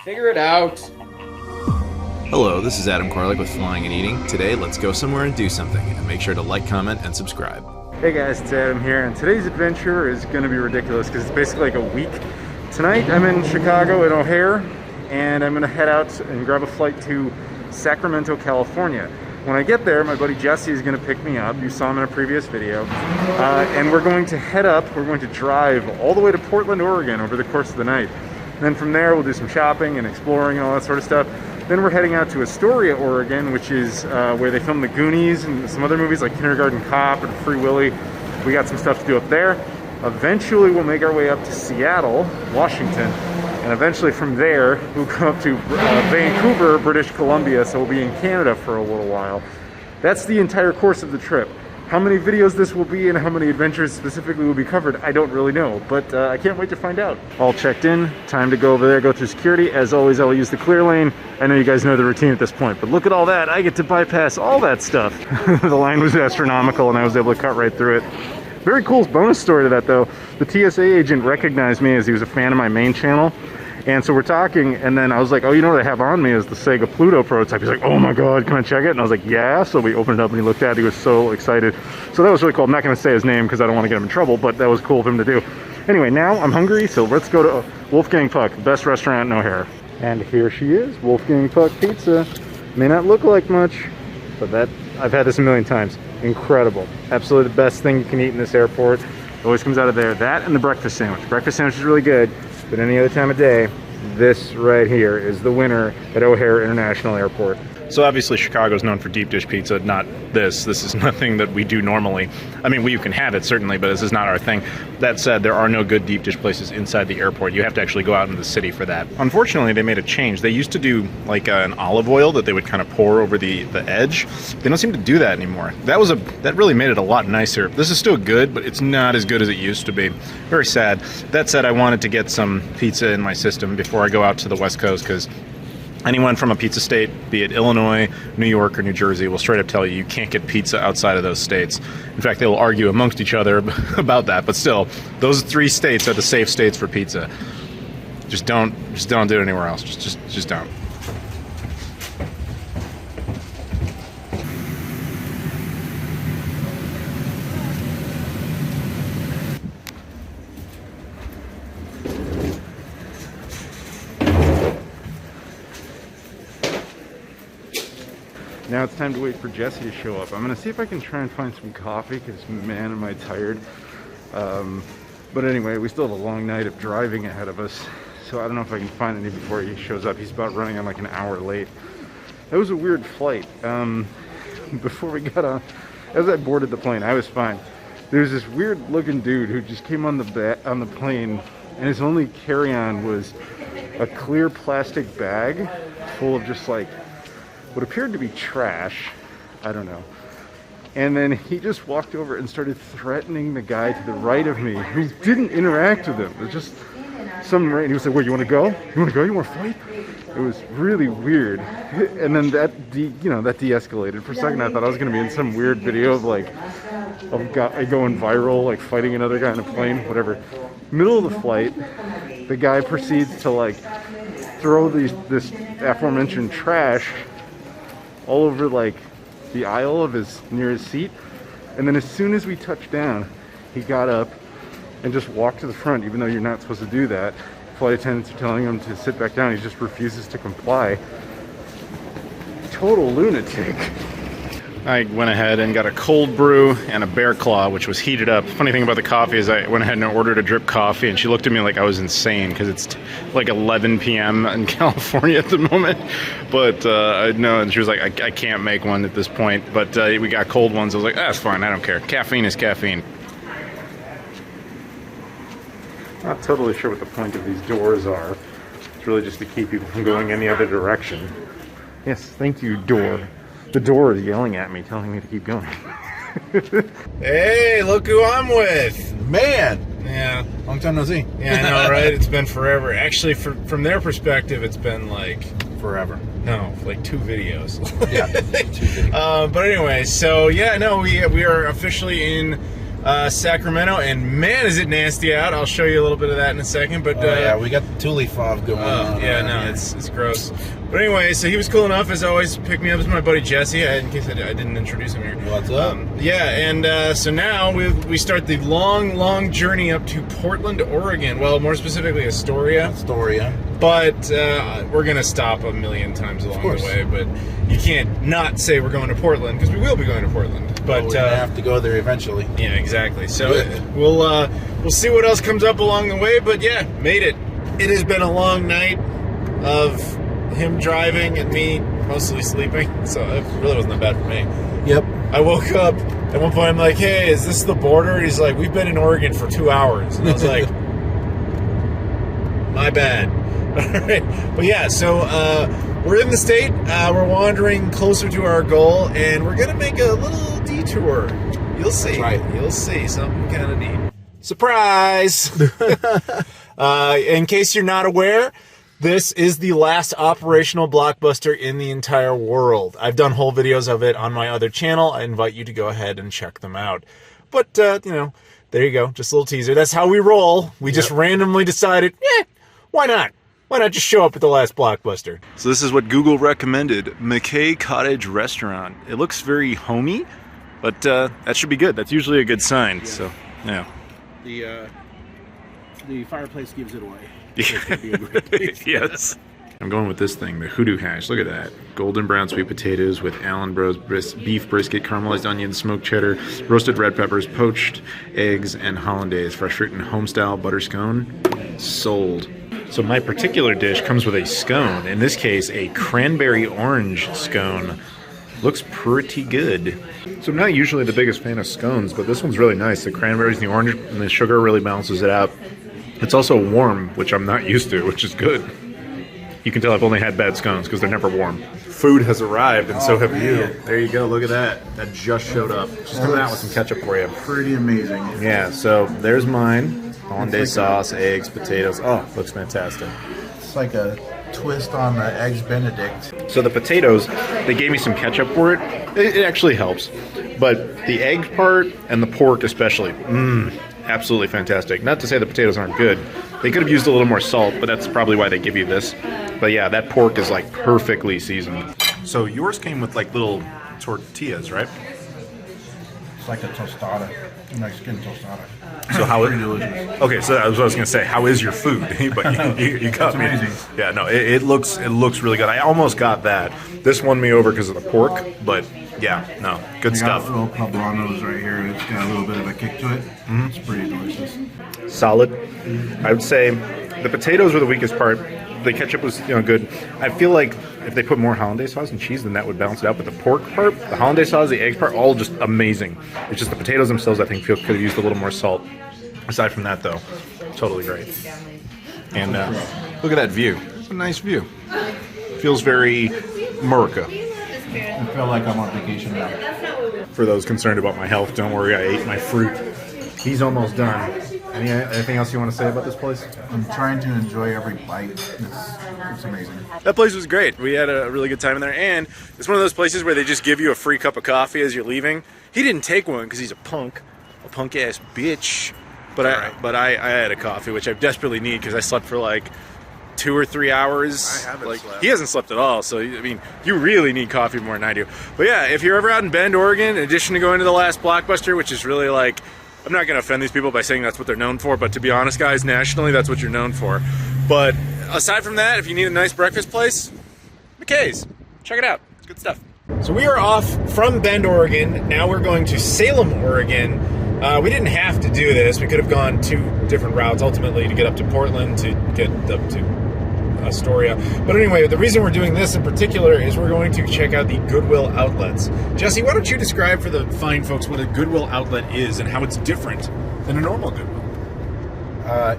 Figure it out. Hello, this is Adam Koralik with Flying and Eating. Today, let's go somewhere and do something, and make sure to like, comment, and subscribe. Hey guys, it's Adam here, and today's adventure is going to be ridiculous because it's basically like a week. Tonight I'm in Chicago at O'Hare, and I'm going to head out and grab a flight to Sacramento, California. When I get there, my buddy Jesse is going to pick me up. You saw him in a previous video. And we're going to head up, we're going to drive all the way to Portland, Oregon over the course of the night. And then from there, we'll do some shopping and exploring and all that sort of stuff. Then we're heading out to Astoria, Oregon, which is where they filmed The Goonies and some other movies like Kindergarten Cop and Free Willy. We got some stuff to do up there. Eventually, we'll make our way up to Seattle, Washington. And eventually from there, we'll go up to Vancouver, British Columbia, so we'll be in Canada for a little while. That's the entire course of the trip. How many videos this will be and how many adventures specifically will be covered, I don't really know, but I can't wait to find out. All checked in, time to go over there, go through security. As always, I will use the clear lane. I know you guys know the routine at this point, but look at all that. I get to bypass all that stuff. The line was astronomical and I was able to cut right through it. Very cool bonus story to that though. The TSA agent recognized me as he was a fan of my main channel. And so we're talking, and then I was like, oh, you know what I have on me is the Sega Pluto prototype. He's like, oh my God, can I check it? And I was like, yeah. So we opened it up and he looked at it. He was so excited. So that was really cool. I'm not going to say his name because I don't want to get him in trouble, but that was cool of him to do. Anyway, now I'm hungry, so let's go to Wolfgang Puck, best restaurant in O'Hare. And here she is, Wolfgang Puck Pizza. May not look like much, but I've had this a million times. Incredible. Absolutely the best thing you can eat in this airport. It always comes out of there. That and the breakfast sandwich. Breakfast sandwich is really good. But any other time of day, this right here is the winner at O'Hare International Airport. So obviously Chicago's known for deep dish pizza, not this. This is nothing that we do normally. I mean, you can have it certainly, but this is not our thing. That said, there are no good deep dish places inside the airport. You have to actually go out into the city for that. Unfortunately, they made a change. They used to do like an olive oil that they would kind of pour over the edge. They don't seem to do that anymore. That really made it a lot nicer. This is still good, but it's not as good as it used to be. Very sad. That said, I wanted to get some pizza in my system before I go out to the West Coast because anyone from a pizza state, be it Illinois, New York, or New Jersey, will straight up tell you can't get pizza outside of those states. In fact, they will argue amongst each other about that, but still, those three states are the safe states for pizza. Just don't do it anywhere else. Just don't. Now it's time to wait for Jesse to show up. I'm gonna see if I can try and find some coffee because man am I tired. But anyway, we still have a long night of driving ahead of us. So I don't know if I can find any before he shows up. He's about running on like an hour late. That was a weird flight. Before we got on, as I boarded the plane, I was fine. There was this weird looking dude who just came on the plane and his only carry-on was a clear plastic bag full of just like what appeared to be trash. I don't know. And then he just walked over and started threatening the guy to the right of me who didn't interact with him. It was just some random. He was like, "What, you want to go? You want to go? You want to fight?" It was really weird. And then that de-escalated. For a second, I thought I was going to be in some weird video of like of guy going viral, like fighting another guy on a plane, whatever. Middle of the flight, the guy proceeds to like throw this aforementioned trash all over like the aisle of near his seat, and then as soon as we touched down, he got up and just walked to the front, even though you're not supposed to do that. Flight attendants are telling him to sit back down. He just refuses to comply. Total lunatic. I went ahead and got a cold brew and a Bear Claw, which was heated up. Funny thing about the coffee is I went ahead and ordered a drip coffee, and she looked at me like I was insane because it's like 11 p.m. in California at the moment. But I know, and she was like, I can't make one at this point. But we got cold ones. I was like, that's fine. I don't care. Caffeine is caffeine. Not totally sure what the point of these doors are. It's really just to keep people from going any other direction. Yes, thank you, door. The door is yelling at me, telling me to keep going. Hey, look who I'm with. Man. Yeah, long time no see. Yeah, I know, right? It's been forever. Actually, from their perspective, it's been like forever. No, like 2 videos. Yeah, 2 videos. But anyway, so yeah, no, we are officially in Sacramento, and man, is it nasty out. I'll show you a little bit of that in a second. But yeah, we got the tule fog going on. Yeah, no, it's gross. But anyway, so he was cool enough, as always, to pick me up as my buddy Jesse, in case I didn't introduce him here. What's up? Yeah, and so now we start the long journey up to Portland, Oregon. Well, more specifically, Astoria. But we're going to stop a million times along the way. But you can't not say we're going to Portland, because we will be going to Portland. But we're gonna have to go there eventually. Yeah, exactly. So we'll see what else comes up along the way. But yeah, made it. It has been a long night of him driving and me mostly sleeping. So it really wasn't that bad for me. Yep. I woke up at one point. I'm like, "Hey, is this the border?" And he's like, "We've been in Oregon for 2 hours." And I was like, "My bad." All right. But yeah, so we're in the state. We're wandering closer to our goal, and we're gonna make a little detour. You'll see. That's right. You'll see something kind of neat. Surprise! In case you're not aware, this is the last operational Blockbuster in the entire world. I've done whole videos of it on my other channel. I invite you to go ahead and check them out. But, you know, there you go. Just a little teaser. That's how we roll. We just randomly decided, why not? Why not just show up at the last Blockbuster? So this is what Google recommended, McKay Cottage Restaurant. It looks very homey, but that should be good. That's usually a good sign. Yeah. So, yeah. The fireplace gives it away. Yes. I'm going with this thing, the hoodoo hash. Look at that. Golden brown sweet potatoes with Allen Bros beef brisket, caramelized onions, smoked cheddar, roasted red peppers, poached eggs, and hollandaise. Fresh fruit and homestyle butter scone. Sold. So my particular dish comes with a scone. In this case, a cranberry orange scone. Looks pretty good. So I'm not usually the biggest fan of scones, but this one's really nice. The cranberries and the orange and the sugar really balances it out. It's also warm, which I'm not used to, which is good. You can tell I've only had bad scones because they're never warm. Food has arrived, and so have you. There you go. Look at that. That just showed up. Just coming out with some ketchup for you. Pretty amazing. Yeah, so there's mine. Hollandaise sauce, eggs, potatoes. Oh, looks fantastic. It's like a twist on the Eggs Benedict. So the potatoes, they gave me some ketchup for it. It actually helps. But the egg part and the pork especially, absolutely fantastic. Not to say the potatoes aren't good. They could have used a little more salt, but that's probably why they give you this. But yeah, that pork is like perfectly seasoned. So yours came with like little tortillas, right? It's like a tostada, a Mexican tostada. So how pretty delicious. Okay, so that was what I was gonna say. How is your food? But you got me. Amazing. Yeah, no, it looks really good. I almost got that. This won me over because of the pork, but yeah, no, good stuff. Got little poblanos right here. It's got a little bit of a kick to it. It's pretty delicious. Solid. I would say the potatoes were the weakest part. The ketchup was, good. I feel like if they put more hollandaise sauce and cheese, then that would balance it out. But the pork part, the hollandaise sauce, the egg part, all just amazing. It's just the potatoes themselves, I think, could have used a little more salt. Aside from that, though, totally great. And look at that view. It's a nice view. Feels very America. I feel like I'm on vacation now. For those concerned about my health, don't worry, I ate my fruit. He's almost done. Anything else you want to say about this place? I'm trying to enjoy every bite. It's amazing. That place was great. We had a really good time in there, and it's one of those places where they just give you a free cup of coffee as you're leaving. He didn't take one because he's a punk-ass bitch. But I had a coffee, which I desperately need because I slept for like 2 or 3 hours. I haven't slept. He hasn't slept at all, so I mean, you really need coffee more than I do. But yeah, if you're ever out in Bend, Oregon, in addition to going to the last Blockbuster, which is really like, I'm not going to offend these people by saying that's what they're known for, but to be honest, guys, nationally, that's what you're known for. But aside from that, if you need a nice breakfast place, McKay's. Check it out. It's good stuff. So we are off from Bend, Oregon. Now we're going to Salem, Oregon. We didn't have to do this. We could have gone 2 different routes, ultimately, to get up to Portland, to get up to Astoria. But anyway, the reason we're doing this in particular is we're going to check out the Goodwill outlets. Jesse, why don't you describe for the fine folks what a Goodwill outlet is and how it's different than a normal Goodwill?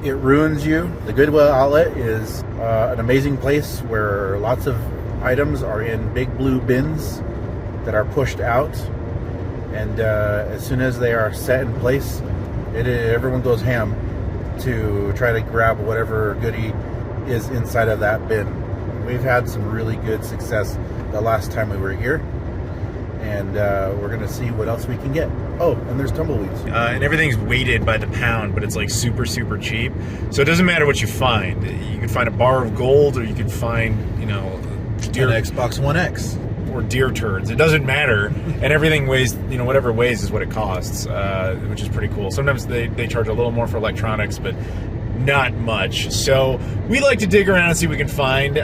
It ruins you. The Goodwill outlet is an amazing place where lots of items are in big blue bins that are pushed out. And as soon as they are set in place, everyone goes ham to try to grab whatever goodie is inside of that bin. We've had some really good success the last time we were here. and we're gonna see what else we can get. Oh, and there's tumbleweeds. And everything's weighted by the pound, but it's like super cheap. So it doesn't matter what you find. You can find a bar of gold, or you can find, you know, Deer Xbox One X or deer turds. It doesn't matter, and everything weighs, you know, whatever it weighs is what it costs, which is pretty cool. Sometimes they charge a little more for electronics, but not much. So we like to dig around and see what we can find.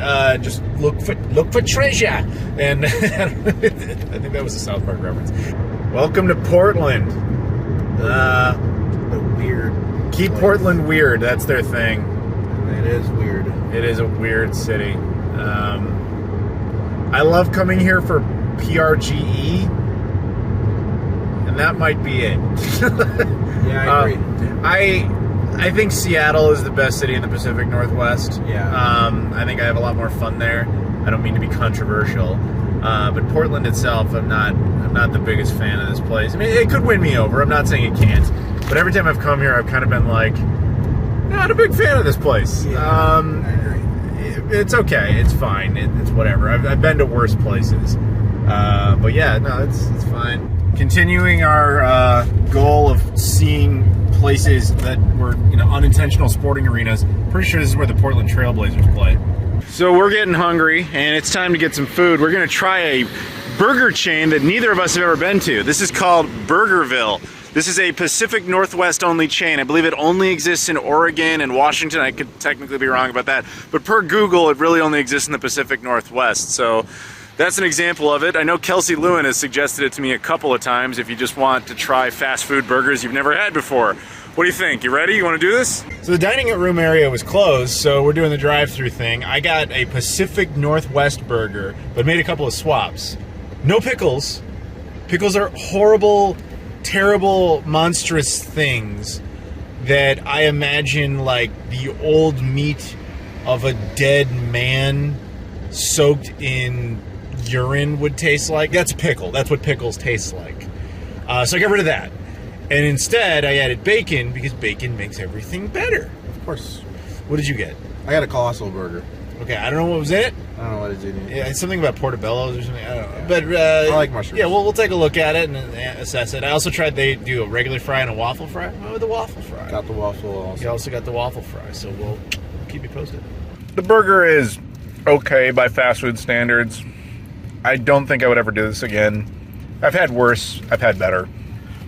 Just look for treasure. And I think that was a South Park reference. Welcome to Portland. The weird. Keep place. Portland weird. That's their thing. It is weird. It is a weird city. I love coming here for PRGE, and that might be it. Yeah, I agree. I think Seattle is the best city in the Pacific Northwest. Yeah. I think I have a lot more fun there. I don't mean to be controversial, but Portland itself, I'm not the biggest fan of this place. I mean, it could win me over. I'm not saying it can't, but every time I've come here, I've kind of been like, not a big fan of this place. Yeah, I agree. It's okay. It's fine. It's whatever. I've been to worse places, but yeah, no, it's fine. Continuing our goal of seeing places that were, you know, unintentional sporting arenas. Pretty sure this is where the Portland Trailblazers play. So we're getting hungry, and it's time to get some food. We're gonna try a burger chain that neither of us have ever been to. This is called Burgerville. This is a Pacific Northwest only chain. I believe it only exists in Oregon and Washington. I could technically be wrong about that, but per Google, it really only exists in the Pacific Northwest. So that's an example of it. I know Kelsey Lewin has suggested it to me a couple of times if you just want to try fast food burgers you've never had before. What do you think? You ready? You want to do this? So the dining room area was closed, so we're doing the drive-through thing. I got a Pacific Northwest burger, but made a couple of swaps. No pickles. Pickles are horrible, terrible, monstrous things that I imagine like the old meat of a dead man soaked in urine would taste like. That's a pickle. That's what pickles taste like. So I got rid of that. And instead, I added bacon because bacon makes everything better. Of course. What did you get? I got a colossal burger. Okay, I don't know what was in it. I don't know what is in it. Yeah, it's something about portobellos or something. I don't know. Yeah. But I like mushrooms. Yeah, we'll take a look at it and assess it. I also tried they do a regular fry and a waffle fry. What with the waffle fry? Got the waffle also. You also got the waffle fry, so we'll keep you posted. The burger is okay by fast food standards. I don't think I would ever do this again. I've had worse. I've had better.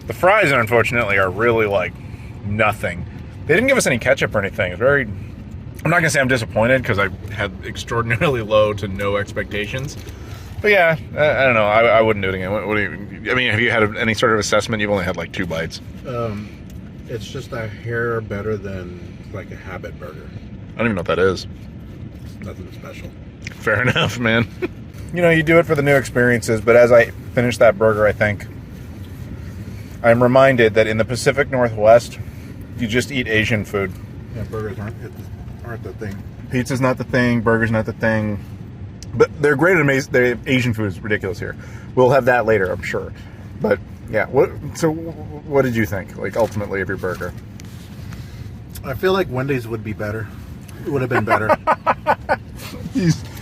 The fries, unfortunately, are really like nothing. They didn't give us any ketchup or anything. It's very... I'm not going to say I'm disappointed because I had extraordinarily low to no expectations. But yeah, I don't know. I wouldn't do it again. What do you... I mean, have you had any sort of assessment? You've only had like 2 bites. It's just a hair better than like a habit burger. I don't even know what that is. It's nothing special. Fair enough, man. You know, you do it for the new experiences, but as I finish that burger, I think I'm reminded that in the Pacific Northwest, you just eat Asian food. Yeah, burgers aren't the thing. Pizza's not the thing, burger's not the thing. But they're great and amazing. The Asian food is ridiculous here. We'll have that later, I'm sure. But yeah, what did you think, like, ultimately, of your burger? I feel like Wendy's would be better. It would have been better.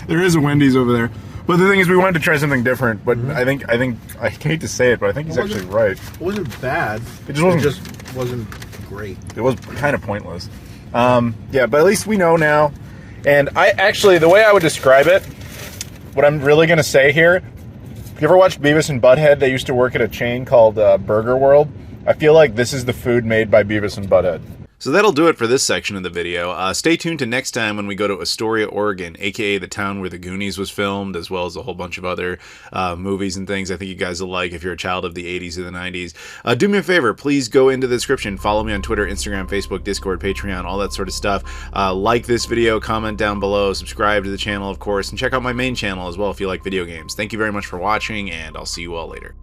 There is a Wendy's over there. But the thing is, we wanted to try something different. But I think I hate to say it, but I think he's actually right. It wasn't bad. It just wasn't. It just wasn't great. It was kind of pointless. Yeah, but at least we know now. And the way I would describe it, what I'm really going to say here, you ever watched Beavis and Butthead? They used to work at a chain called Burger World. I feel like this is the food made by Beavis and Butthead. So that'll do it for this section of the video. Stay tuned to next time when we go to Astoria, Oregon, aka the town where The Goonies was filmed, as well as a whole bunch of other movies and things I think you guys will like if you're a child of the 80s or the 90s. Do me a favor, please go into the description, follow me on Twitter, Instagram, Facebook, Discord, Patreon, all that sort of stuff. Like this video, comment down below, subscribe to the channel, of course, and check out my main channel as well if you like video games. Thank you very much for watching, and I'll see you all later.